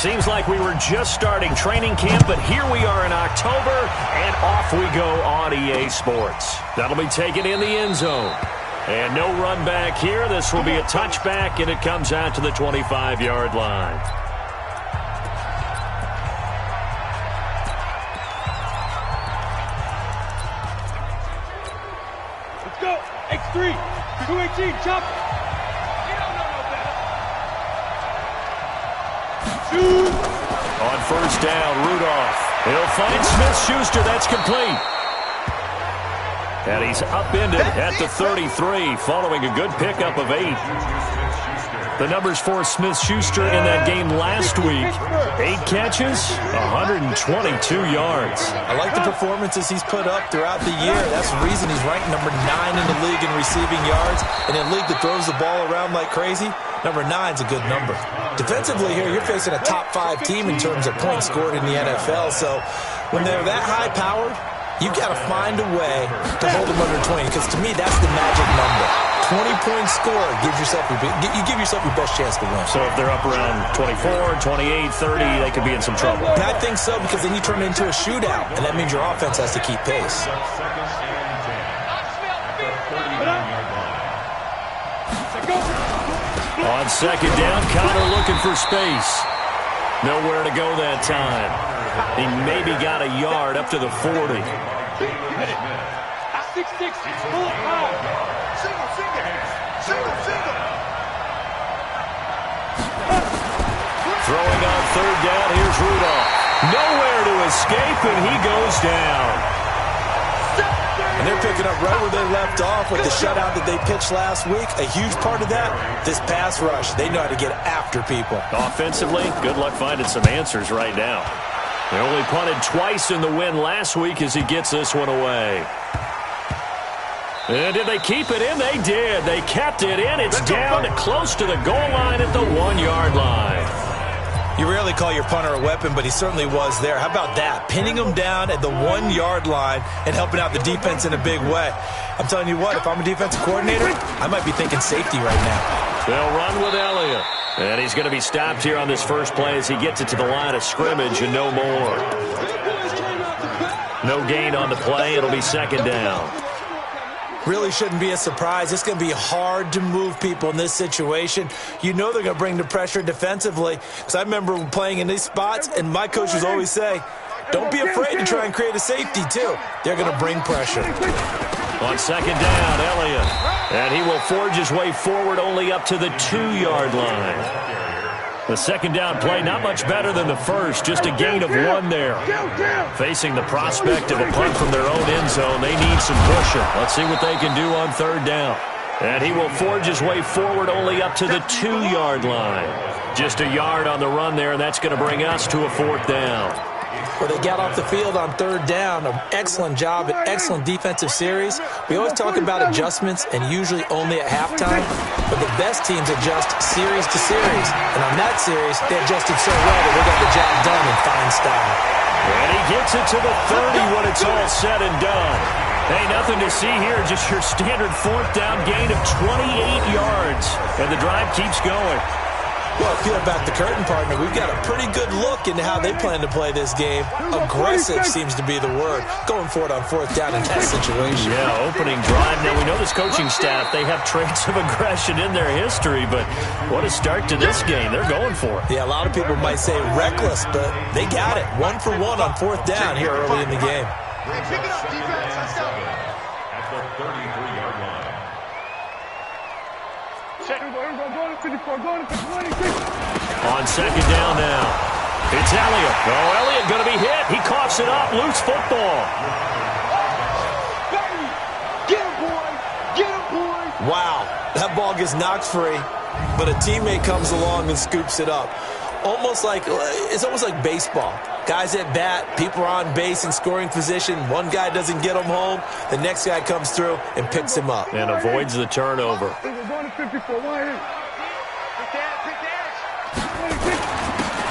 seems like we were just starting training camp, but here we are in October, and off we go on EA Sports. That'll be taken in the end zone. And no run back here. This will be a touchback, and it comes out to the 25-yard line. Let's go. X3. 218. Chop. On first down, Rudolph. He'll find Smith-Schuster. That's complete. And he's upended at the 33 following a good pickup of 8. The numbers for Smith-Schuster in that game last week. 8 catches, 122 yards. I like the performances he's put up throughout the year. That's the reason he's ranked number 9 in the league in receiving yards. In a league that throws the ball around like crazy, number 9's a good number. Defensively here, you're facing a top 5 team in terms of points scored in the NFL. So when they're that high-powered, you got to find a way to hold them under 20, because to me, that's the magic number. 20-point score gives yourself you give yourself your best chance to win. So if they're up around 24, 28, 30, they could be in some trouble. And I think so, because then you turn it into a shootout, and that means your offense has to keep pace. On second down, Connor looking for space. Nowhere to go that time. He maybe got a yard up to the 40. 6-6. Pull it high. Single. Throwing on third down, here's Rudolph. Nowhere to escape, and he goes down. And they're picking up right where they left off with the shutout that they pitched last week. A huge part of that, this pass rush. They know how to get after people. Offensively, good luck finding some answers right now. They only punted twice in the win last week as he gets this one away. And did they keep it in? They did. They kept it in. It's down close to the goal line at the 1-yard line. You rarely call your punter a weapon, but he certainly was there. How about that? Pinning him down at the 1-yard line and helping out the defense in a big way. I'm telling you what, if I'm a defensive coordinator, I might be thinking safety right now. They'll run with Elliott. And he's going to be stopped here on this first play as he gets it to the line of scrimmage and no more. No gain on the play. It'll be second down. Really shouldn't be a surprise. It's going to be hard to move people in this situation. You know they're going to bring the pressure defensively. Because I remember playing in these spots, and my coaches always say, don't be afraid to try and create a safety, too. They're going to bring pressure. On second down, Elliott. And he will forge his way forward only up to the 2-yard line. The second down play, not much better than the first, just a gain of 1 there. Facing the prospect of a punt from their own end zone, they need some pushing. Let's see what they can do on third down. And he will forge his way forward only up to the 2-yard line. Just a yard on the run there, and that's going to bring us to a 4th down. Well, they got off the field on third down. An excellent job, an excellent defensive series. We always talk about adjustments, and usually only at halftime. But the best teams adjust series to series. And on that series, they adjusted so well that they got the job done in fine style. And he gets it to the 30 when it's all said and done. Hey, nothing to see here, just your standard 4th down gain of 28 yards. And the drive keeps going. Well, peel back the curtain, partner. We've got a pretty good look into how they plan to play this game. Aggressive seems to be the word. Going for it on 4th down in that situation. Yeah, opening drive. Now, we know this coaching staff, they have traits of aggression in their history, but what a start to this game. They're going for it. Yeah, a lot of people might say reckless, but they got it. 1 for 1 on 4th down here early in the game. Pick it up, defense. Let's go. At the 33-yard line. On second down now. It's Elliott. Oh, Elliott going to be hit. He coughs it up. Loose football. Get him, boy. Get him, boy. Wow. That ball gets knocked free, but a teammate comes along and scoops it up. It's almost like baseball. Guys at bat, people are on base in scoring position. One guy doesn't get him home. The next guy comes through and picks him up. And avoids the turnover.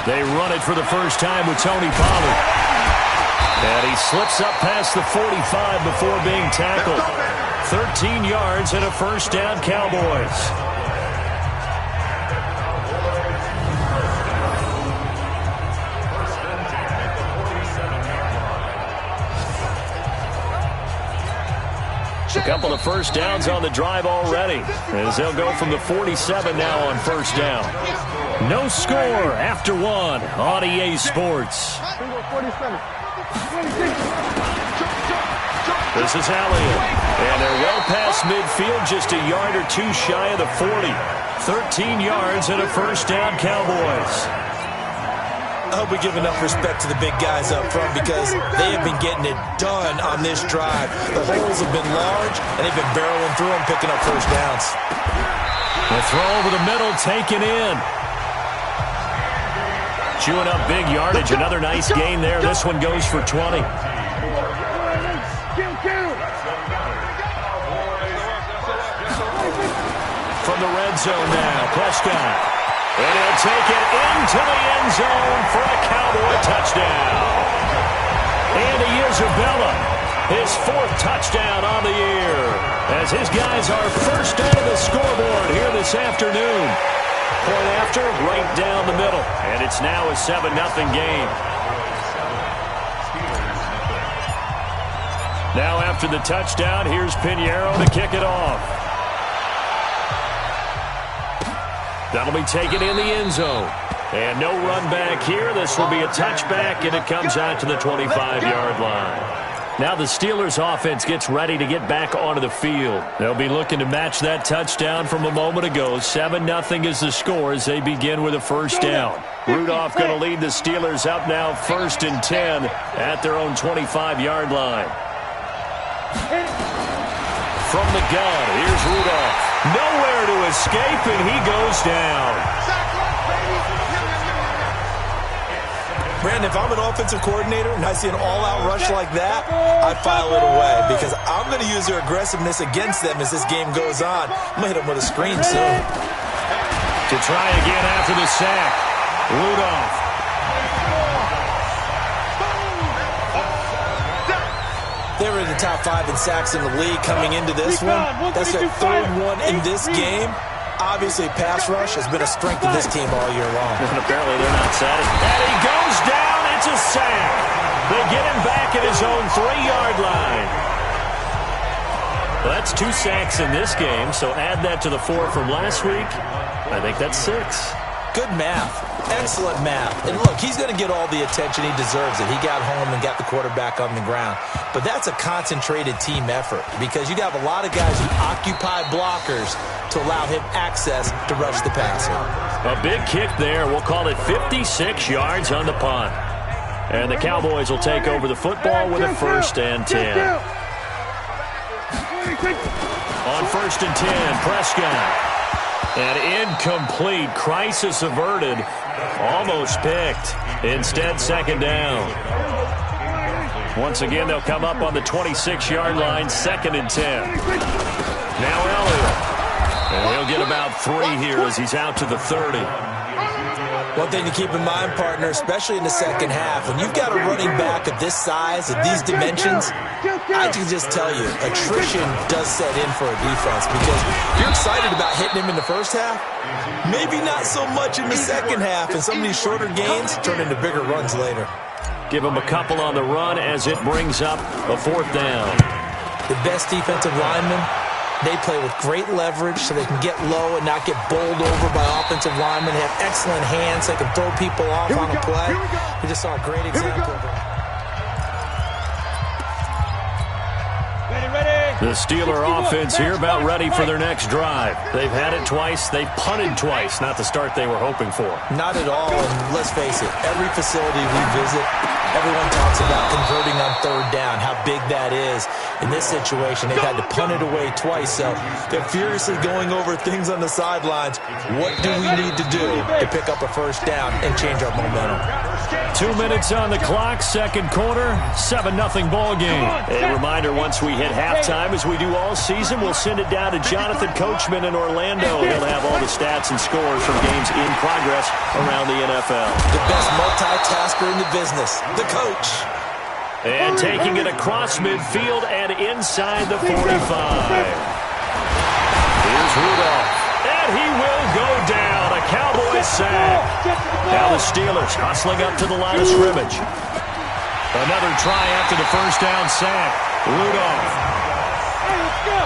They run it for the first time with Tony Pollard. And he slips up past the 45 before being tackled. 13 yards and a first down, Cowboys. couple of first downs on the drive already, as they'll go from the 47 now on first down. No score after one on EA Sports. This is Elliott, and they're well past midfield, just a yard or two shy of the 40. 13 yards and a first down, Cowboys. I hope we give enough respect to the big guys up front because they have been getting it done on this drive. The holes have been large, and they've been barreling through them, picking up first downs. The throw over the middle, taken in. Chewing up big yardage. Another nice gain there. This one goes for 20. From the red zone now, Prescott. And he'll take it into the end zone for a Cowboy touchdown. Andy Isabella, his fourth touchdown on the year, as his guys are first out of the scoreboard here this afternoon. Point after, right down the middle. And it's now a 7-0 game. Now after the touchdown, here's Pinheiro to kick it off. That'll be taken in the end zone. And no run back here. This will be a touchback, and it comes out to the 25-yard line. Now the Steelers offense gets ready to get back onto the field. They'll be looking to match that touchdown from a moment ago. 7-0 is the score as they begin with a first down. Rudolph going to lead the Steelers up now 1st and 10 at their own 25-yard line. From the gun, here's Rudolph. Nowhere to escape, and he goes down. Brandon, if I'm an offensive coordinator and I see an all-out rush like that, I file it away because I'm going to use their aggressiveness against them as this game goes on. I'm going to hit them with a screen soon. To try again after the sack, Rudolph. They were in the top 5 in sacks in the league coming into this one. That's their third one in this game. Obviously, pass rush has been a strength of this team all year long. And apparently they're not satisfied. And he goes down. It's a sack. They get him back at his own 3-yard line. Well, that's 2 sacks in this game, so add that to the 4 from last week. I think that's 6. Good math. Excellent math. And look, he's going to get all the attention he deserves it. He got home and got the quarterback on the ground. But that's a concentrated team effort because you have a lot of guys who occupy blockers to allow him access to rush the passer. A big kick there. We'll call it 56 yards on the punt. And the Cowboys will take over the football with a 1st and 10. On 1st and 10, Prescott. An incomplete, crisis averted, almost picked. Instead, 2nd down. Once again, they'll come up on the 26-yard line, 2nd and 10. Now Elliott. And he'll get about 3 here as he's out to the 30. One thing to keep in mind, partner, especially in the second half, when you've got a running back of this size, of these dimensions, I can just tell you, attrition does set in for a defense because you're excited about hitting him in the first half. Maybe not so much in the second half, and some of these shorter gains turn into bigger runs later. Give him a couple on the run as it brings up a 4th down. The best defensive linemen, they play with great leverage so they can get low and not get bowled over by offensive linemen. They have excellent hands. They can throw people off on a play. We just saw a great example of it. The Steeler offense here about ready for their next drive. They've had it twice. They've punted twice. Not the start they were hoping for. Not at all, and let's face it, every facility we visit, everyone talks about converting on 3rd down, how big that is. In this situation, they've had to punt it away twice, so they're furiously going over things on the sidelines. What do we need to do to pick up a 1st down and change our momentum? 2 minutes on the clock, 2nd quarter, 7-0 ball game. A reminder, once we hit halftime, as we do all season, we'll send it down to Jonathan Coachman in Orlando. He'll have all the stats and scores from games in progress around the NFL. The best multitasker in the business, the coach. And taking it across midfield and inside the 45. Here's Rudolph. And he will go down. A Cowboy sack. Now the Steelers hustling up to the line of scrimmage. Another try after the 1st down sack. Rudolph.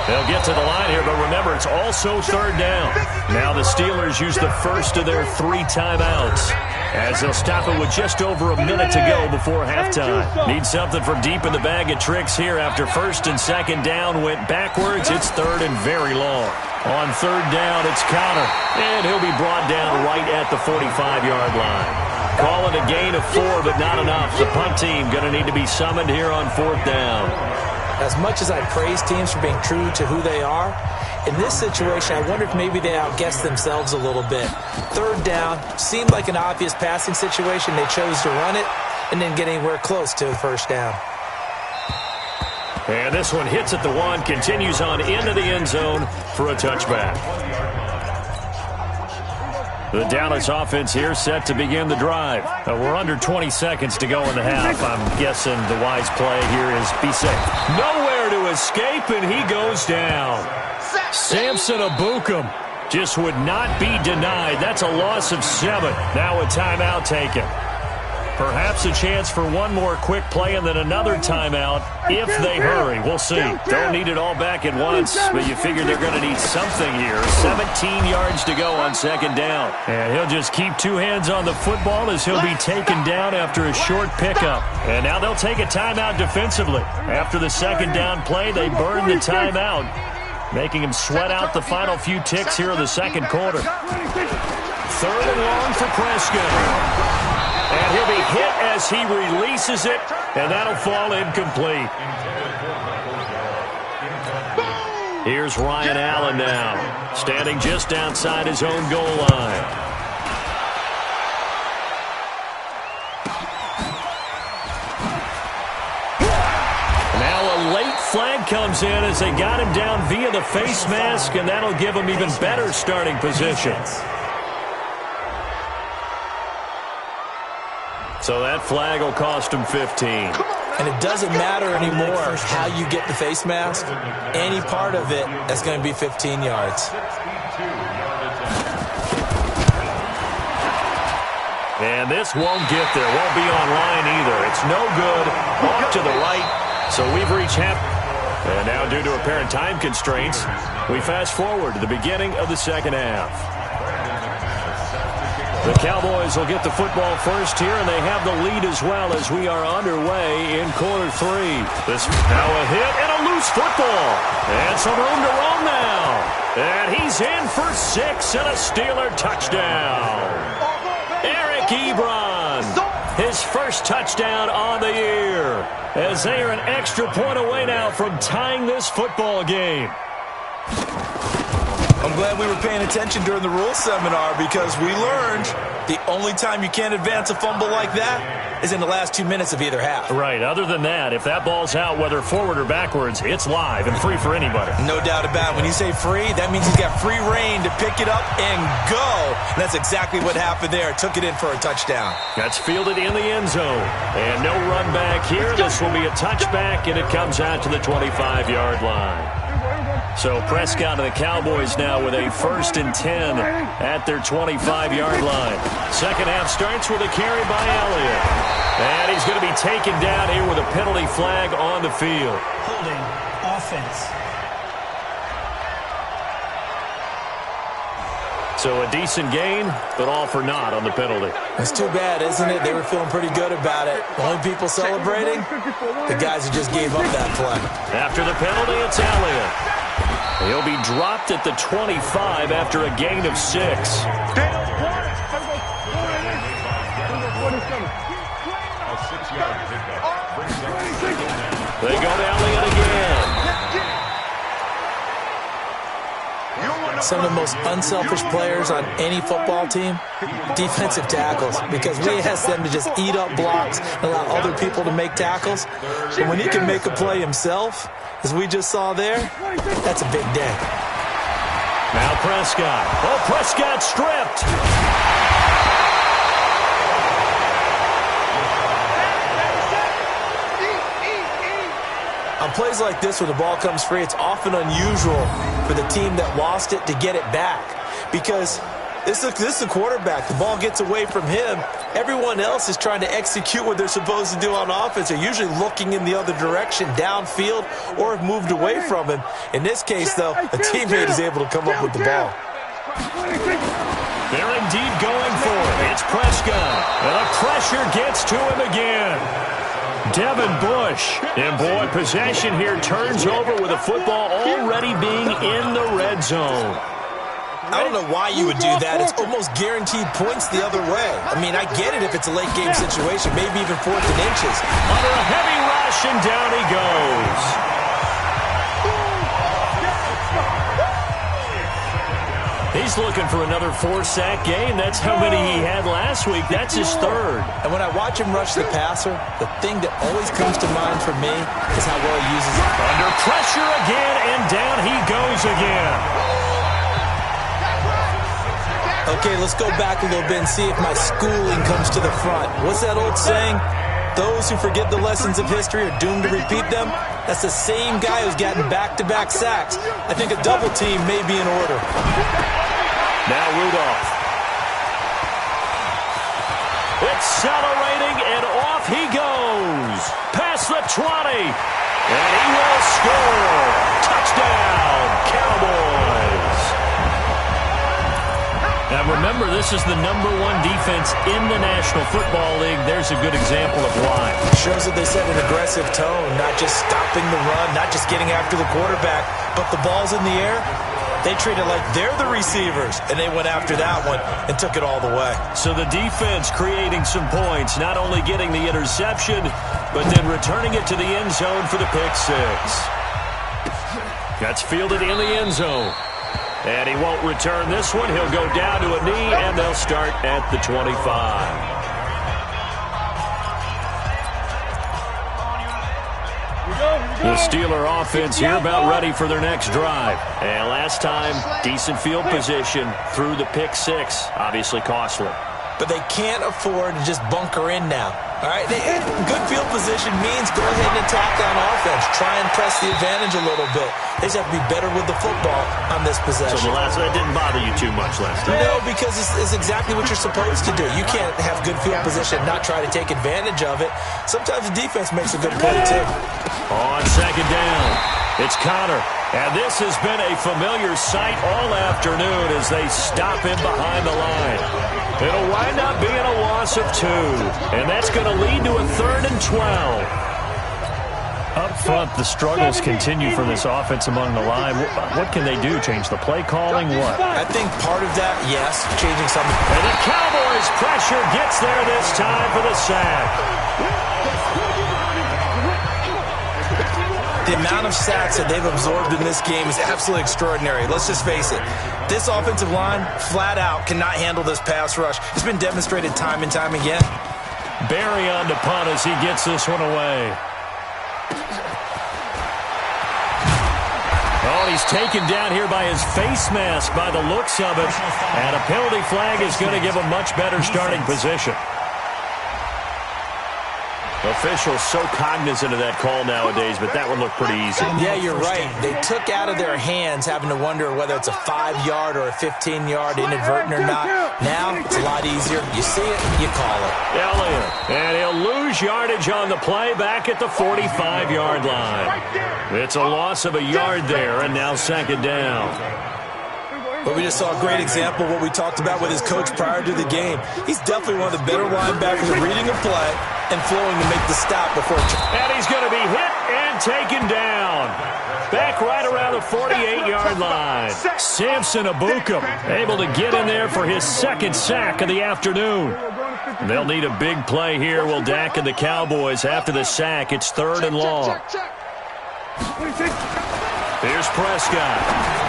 They'll get to the line here, but remember, it's also third down. Now the Steelers use the first of their 3 timeouts, as they'll stop it with just over a minute to go before halftime. Need something from deep in the bag of tricks here. After first and second down went backwards, it's third and very long. On third down, it's Connor, and he'll be brought down right at the 45-yard line. Call it a gain of 4, but not enough. The punt team going to need to be summoned here on fourth down. As much as I praise teams for being true to who they are, in this situation, I wonder if maybe they outguessed themselves a little bit. Third down seemed like an obvious passing situation. They chose to run it and didn't get anywhere close to the first down. And this one hits at the 1, continues on into the end zone for a touchback. The Dallas offense here set to begin the drive. We're under 20 seconds to go in the half. I'm guessing the wise play here is be safe. Nowhere to escape, and he goes down. Samson Abukum just would not be denied. That's a loss of 7. Now a timeout taken. Perhaps a chance for one more quick play and then another timeout if they hurry. We'll see. Don't need it all back at once, but you figure they're going to need something here. 17 yards to go on second down. And he'll just keep 2 hands on the football as he'll be taken down after a short pickup. And now they'll take a timeout defensively. After the second down play, they burn the timeout, making him sweat out the final few ticks here in the second quarter. Third and long for Prescott. And he'll be hit as he releases it, and that'll fall incomplete. Here's Ryan Allen now, standing just outside his own goal line. Now a late flag comes in as they got him down via the face mask, and that'll give him even better starting position. So that flag will cost him 15. And it doesn't matter anymore how you get the face mask. Any part of it, that's going to be 15 yards. And this won't get there. Won't be online either. It's no good. Off to the right. So we've reached half. And now due to apparent time constraints, we fast forward to the beginning of the second half. The Cowboys will get the football first here, and they have the lead as well as we are underway in quarter 3. This now a hit and a loose football. And some room to roam now. And he's in for 6 and a Steeler touchdown. Eric Ebron, his first touchdown on the year, as they are an extra point away now from tying this football game. I'm glad we were paying attention during the rules seminar, because we learned the only time you can't advance a fumble like that is in the last 2 minutes of either half. Right. Other than that, if that ball's out, whether forward or backwards, it's live and free for anybody. No doubt about it. When you say free, that means he's got free reign to pick it up and go. And that's exactly what happened there. Took it in for a touchdown. That's fielded in the end zone. And no run back here. This will be a touchback, and it comes out to the 25-yard line. So Prescott and the Cowboys now with a 1st and 10 at their 25-yard line. Second half starts with a carry by Elliott. And he's going to be taken down here with a penalty flag on the field. Holding offense. So a decent gain, but all for naught on the penalty. It's too bad, isn't it? They were feeling pretty good about it. The only people celebrating, the guys who just gave up that play. After the penalty, it's Elliott. He'll be dropped at the 25 after a gain of 6. They go to Elliott again. Some of the most unselfish players on any football team, defensive tackles, because we ask them to just eat up blocks and allow other people to make tackles. But when he can make a play himself, as we just saw there, that's a big day. Now Prescott. Oh, Prescott stripped. On plays like this where the ball comes free, it's often unusual for the team that lost it to get it back, because This is the quarterback. The ball gets away from him. Everyone else is trying to execute what they're supposed to do on offense. They're usually looking in the other direction, downfield, or have moved away from him. In this case, though, a teammate is able to come up with the ball. They're indeed going for it. It's Prescott. And the pressure gets to him again. Devin Bush. And, boy, possession here turns over with the football already being in the red zone. I don't know why you would do that. It's almost guaranteed points the other way. I mean, I get it if it's a late game situation, maybe even 4th and inches. Under a heavy rush, and down he goes. He's looking for another 4-sack game. That's how many he had last week. That's his 3rd. And when I watch him rush the passer, the thing that always comes to mind for me is how well he uses it. Under pressure again, and down he goes again. Okay, let's go back a little bit and see if my schooling comes to the front. What's that old saying? Those who forget the lessons of history are doomed to repeat them. That's the same guy who's gotten back-to-back sacks. I think a double team may be in order. Now Rudolph. Accelerating, and off he goes. Past the 20. And he will score. Touchdown, Cowboys. Now remember, this is the #1 defense in the National Football League. There's a good example of why. It shows that they set an aggressive tone, not just stopping the run, not just getting after the quarterback, but the ball's in the air. They treat it like they're the receivers, and they went after that one and took it all the way. So the defense creating some points, not only getting the interception, but then returning it to the end zone for the pick six. That's fielded in the end zone. And he won't return this one. He'll go down to a knee, and they'll start at the 25. The Steeler offense here about ready for their next drive. And last time, decent field position through the pick six. Obviously costly. But they can't afford to just bunker in now. All right, good field position means go ahead and attack on offense. Try and press the advantage a little bit. They just have to be better with the football on this possession. So that didn't bother you too much last time? No, because it's exactly what you're supposed to do. You can't have good field position and not try to take advantage of it. Sometimes the defense makes a good play, too. On second down, it's Connor. And this has been a familiar sight all afternoon as they stop him behind the line. It'll wind up being a loss of 2. And that's going to lead to a 3rd and 12. Up front, the struggles continue for this offense among the line. What can they do? Change the play calling? What? I think part of that, yes, changing something. And the Cowboys' pressure gets there this time for the sack. The amount of sacks that they've absorbed in this game is absolutely extraordinary. Let's just face it. This offensive line, flat out, cannot handle this pass rush. It's been demonstrated time and time again. Barry on to punt as he gets this one away. Oh, he's taken down here by his face mask by the looks of it. And a penalty flag is going to give a much better starting position. Officials so cognizant of that call nowadays, but that one looked pretty easy. Yeah, you're right. They took out of their hands having to wonder whether it's a 5-yard or a 15-yard inadvertent or not. Now, it's a lot easier. You see it, you call it. Elliott, and he'll lose yardage on the play back at the 45-yard line. It's a loss of a yard there, and now second down. But we just saw a great example of what we talked about with his coach prior to the game. He's definitely one of the better linebackers at reading a play and flowing to make the stop before. And he's going to be hit and taken down. Back right around the 48-yard line. Samson Abukum able to get in there for his 2nd sack of the afternoon. They'll need a big play here. Will Dak and the Cowboys after the sack. It's 3rd and long. Here's Prescott.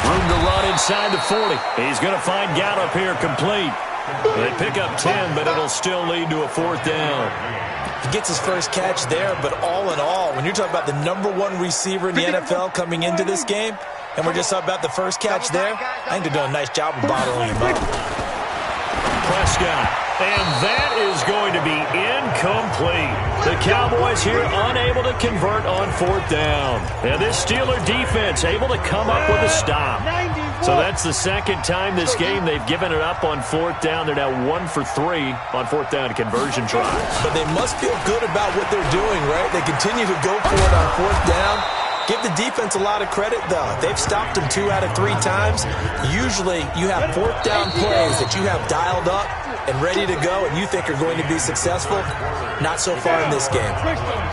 Room to run inside the 40. He's going to find Gallup here complete. They pick up 10, but it'll still lead to a 4th down. He gets his first catch there, but all in all, when you're talking about the #1 receiver in the NFL coming into this game, and we're just talking about the first catch there, I think they're doing a nice job of bottling him up. Prescott, and that is going to be incomplete. The Cowboys here unable to convert on 4th down. And this Steeler defense able to come up with a stop. So that's the second time this game they've given it up on fourth down. They're now 1 for 3 on fourth down conversion tries. But they must feel good about what they're doing, right? They continue to go for it on fourth down. Give the defense a lot of credit, though. They've stopped them 2 out of 3 times. Usually you have fourth down plays that you have dialed up and ready to go and you think are going to be successful. Not so far in this game.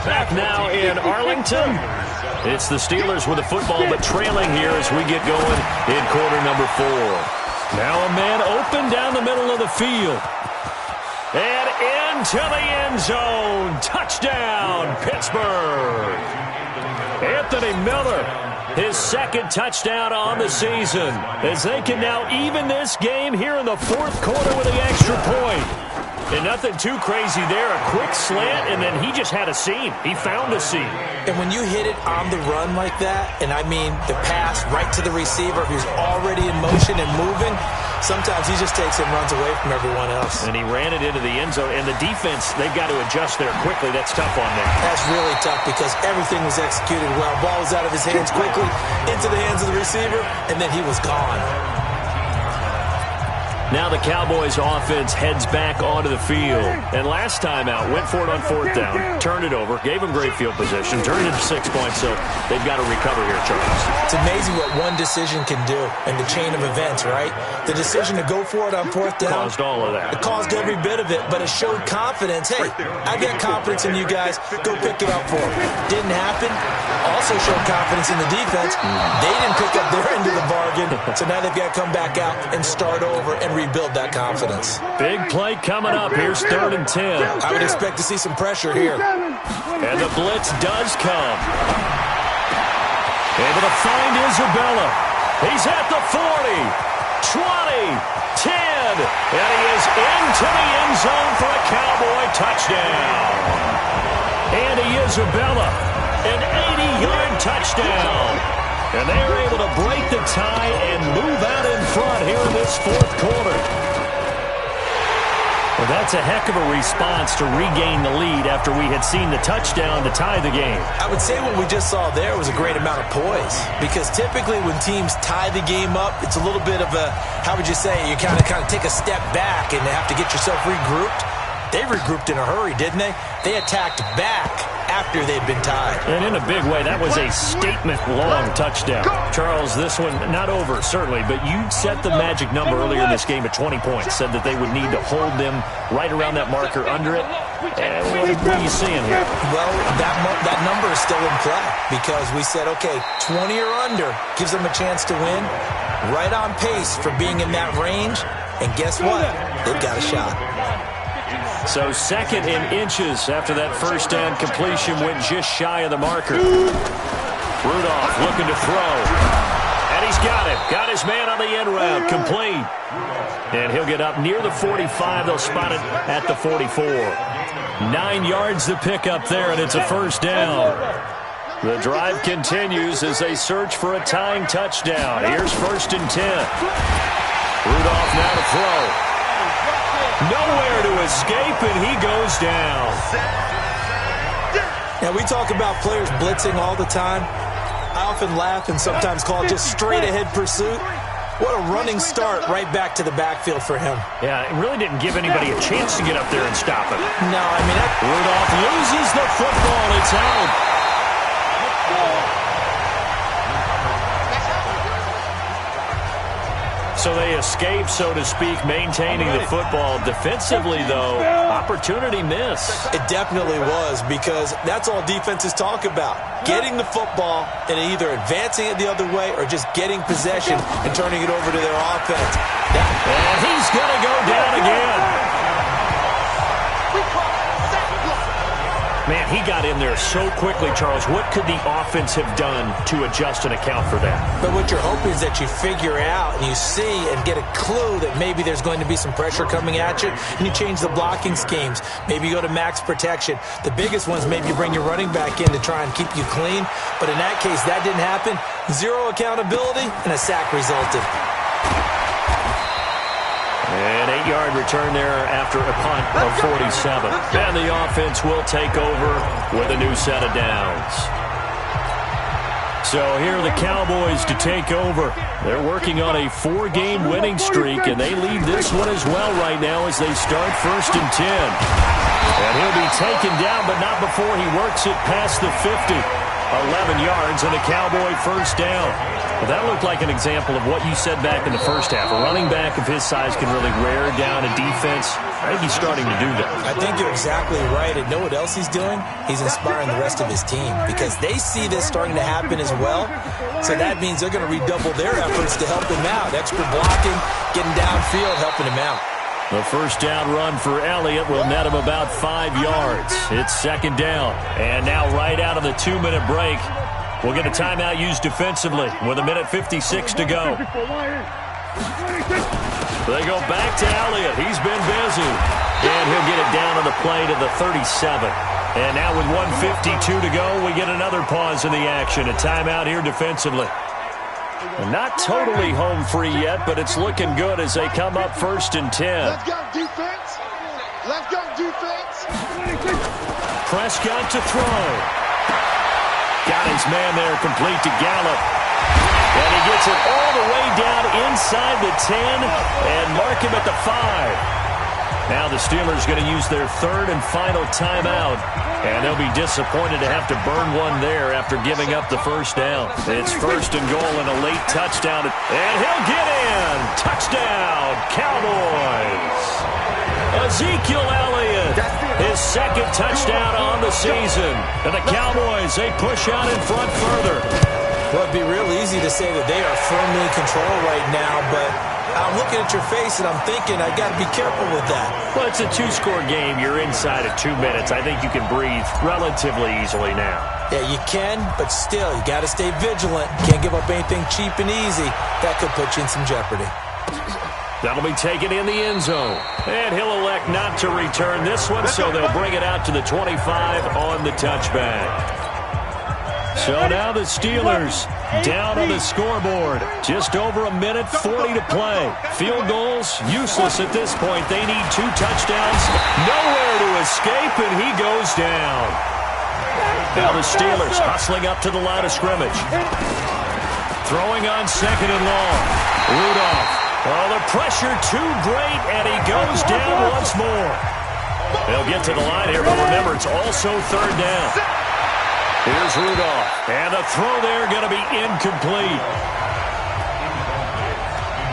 Back now in Arlington. It's the Steelers with the football, but trailing here as we get going in quarter number 4. Now a man open down the middle of the field. And into the end zone. Touchdown, Pittsburgh. Anthony Miller, his second touchdown on the season, as they can now even this game here in the fourth quarter with the extra point. And nothing too crazy there. A quick slant, and then he just had a seam. He found a seam. And when you hit it on the run like that, and I mean the pass right to the receiver who's already in motion and moving, sometimes he just takes it and runs away from everyone else. And he ran it into the end zone. And the defense, they've got to adjust there quickly. That's tough on them. That's really tough because everything was executed well. Ball was out of his hands quickly, into the hands of the receiver, and then he was gone. Now the Cowboys offense heads back onto the field. And last time out, went for it on fourth down, turned it over, gave them great field position, turned it into 6 points, so they've got to recover here, Charles. It's amazing what one decision can do in the chain of events, right? The decision to go for it on fourth down. Caused all of that. It caused every bit of it, but it showed confidence. Hey, I've got confidence in you guys. Go pick it up for them. Didn't happen. Also showed confidence in the defense. They didn't pick up their end of the bargain, so now they've got to come back out and start over and rebuild that confidence. Big play coming up. Here's 3rd and 10. I would expect to see some pressure here. And the blitz does come. Able to find Isabella. He's at the 40, 20, 10, and he is into the end zone for a Cowboy touchdown. Andy Isabella, an 80-yard touchdown. And they are able to break the tie and move out in front here in this fourth quarter. Well, that's a heck of a response to regain the lead after we had seen the touchdown to tie the game. I would say what we just saw there was a great amount of poise, because typically when teams tie the game up, it's a little bit of a, how would you say, you kind of take a step back and have to get yourself regrouped. They regrouped in a hurry, didn't they? They attacked back after they'd been tied. And in a big way, that was a statement-long touchdown. Charles, this one, not over, certainly, but you set the magic number earlier in this game at 20 points, said that they would need to hold them right around that marker under it. And what are you seeing here? Well, that number is still in play, because we said, okay, 20 or under gives them a chance to win. Right on pace for being in that range. And guess what? They've got a shot. So 2nd and inches after that first down completion went just shy of the marker. Rudolph looking to throw. And he's got it. Got his man on the end route. Complete. And he'll get up near the 45. They'll spot it at the 44. 9 yards to pick up there, and it's a first down. The drive continues as they search for a tying touchdown. Here's 1st and 10. Rudolph now to throw. Nowhere to escape, and he goes down. Now, we talk about players blitzing all the time. I often laugh and sometimes call it just straight-ahead pursuit. What a running start right back to the backfield for him. Yeah, it really didn't give anybody a chance to get up there and stop him. No, I mean... Rudolph loses the football. It's out. So they escape, so to speak, maintaining the football. Defensively, though, opportunity miss. It definitely was, because that's all defenses talk about. Getting the football and either advancing it the other way or just getting possession and turning it over to their offense. And he's going to go down again. Man, he got in there so quickly, Charles. What could the offense have done to adjust and account for that? But what you're hoping is that you figure out and you see and get a clue that maybe there's going to be some pressure coming at you, and you change the blocking schemes. Maybe you go to max protection. The biggest ones, maybe you bring your running back in to try and keep you clean. But in that case, that didn't happen. Zero accountability, and a sack resulted. An 8-yard return there after a punt of 47. And the offense will take over with a new set of downs. So here are the Cowboys to take over. They're working on a 4-game winning streak, and they lead this one as well right now as they start 1st and 10. And he'll be taken down, but not before he works it past the 50. 11 yards and a Cowboy first down. Well, that looked like an example of what you said back in the first half. A running back of his size can really wear down a defense. I think he's starting to do that. I think you're exactly right. And know what else he's doing? He's inspiring the rest of his team because they see this starting to happen as well. So that means they're going to redouble their efforts to help him out. Extra blocking, getting downfield, helping him out. The first down run for Elliott will net him about 5 yards. It's 2nd down. And now right out of the 2-minute break, we'll get a timeout used defensively with 1:56 to go. They go back to Elliott. He's been busy. And he'll get it down on the play to the 37. And now with 1:52 to go, we get another pause in the action. A timeout here defensively. Not totally home free yet, but it's looking good as they come up 1st and 10. Let's go, defense. Let's go, defense. Prescott to throw. Got his man there, complete to Gallup. And he gets it all the way down inside the 10 and mark him at the 5. Now the Steelers going to use their 3rd and final timeout. And they'll be disappointed to have to burn one there after giving up the first down. It's 1st and goal and a late touchdown. And he'll get in. Touchdown, Cowboys. Ezekiel Elliott, his 2nd touchdown on the season. And the Cowboys, they push out in front further. Well, it'd be real easy to say that they are firmly in control right now, but I'm looking at your face and I'm thinking I got to be careful with that. Well, it's a 2-score game. You're inside of 2 minutes. I think you can breathe relatively easily now. Yeah, you can, but still, you got to stay vigilant. Can't give up anything cheap and easy. That could put you in some jeopardy. That'll be taken in the end zone. And he'll elect not to return this one, so they'll bring it out to the 25 on the touchback. So now the Steelers down on the scoreboard. Just over 1:40 to play. Field goals useless at this point. They need 2 touchdowns. Nowhere to escape, and he goes down. Now the Steelers hustling up to the line of scrimmage. Throwing on 2nd and long. Rudolph. Oh, the pressure too great, and he goes down once more. They'll get to the line here, but remember, it's also 3rd down. Here's Rudolph, and the throw there going to be incomplete.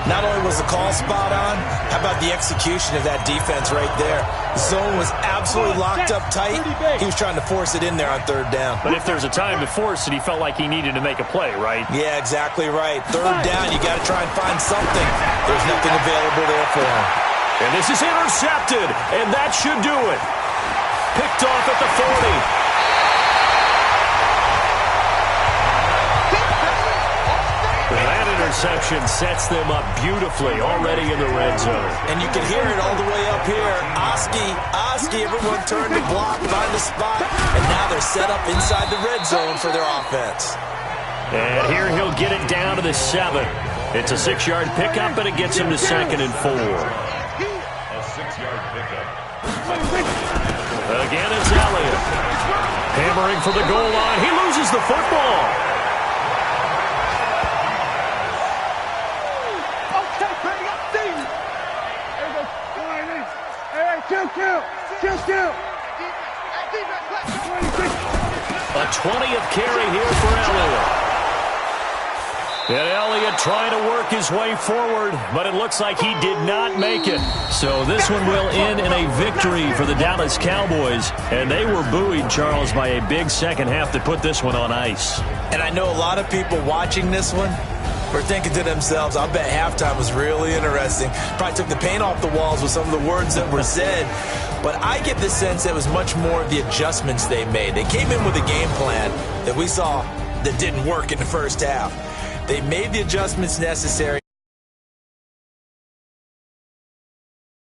Not only was the call spot on, how about the execution of that defense right there? The zone was absolutely locked up tight. He was trying to force it in there on 3rd down. But if there's a time to force it, he felt like he needed to make a play, right? Yeah, exactly right. 3rd down, you got to try and find something. There's nothing available there for him. And this is intercepted, and that should do it. Picked off at the 40. Interception sets them up beautifully already in the red zone. And you can hear it all the way up here. Oski, everyone turned to block, find a spot, and now they're set up inside the red zone for their offense. And here he'll get it down to the 7. It's a 6-yard pickup, and it gets him to 2nd and 4. A 6-yard pickup. Again, it's Elliott. Hammering for the goal line. He loses the football. Kill. A 20th carry here for Elliott. And Elliott trying to work his way forward, but it looks like he did not make it. So this one will end in a victory for the Dallas Cowboys. And they were buoyed, Charles, by a big second half that put this one on ice. And I know a lot of people watching this one were thinking to themselves, I bet halftime was really interesting. Probably took the paint off the walls with some of the words that were said. But I get the sense that it was much more of the adjustments they made. They came in with a game plan that we saw that didn't work in the first half. They made the adjustments necessary.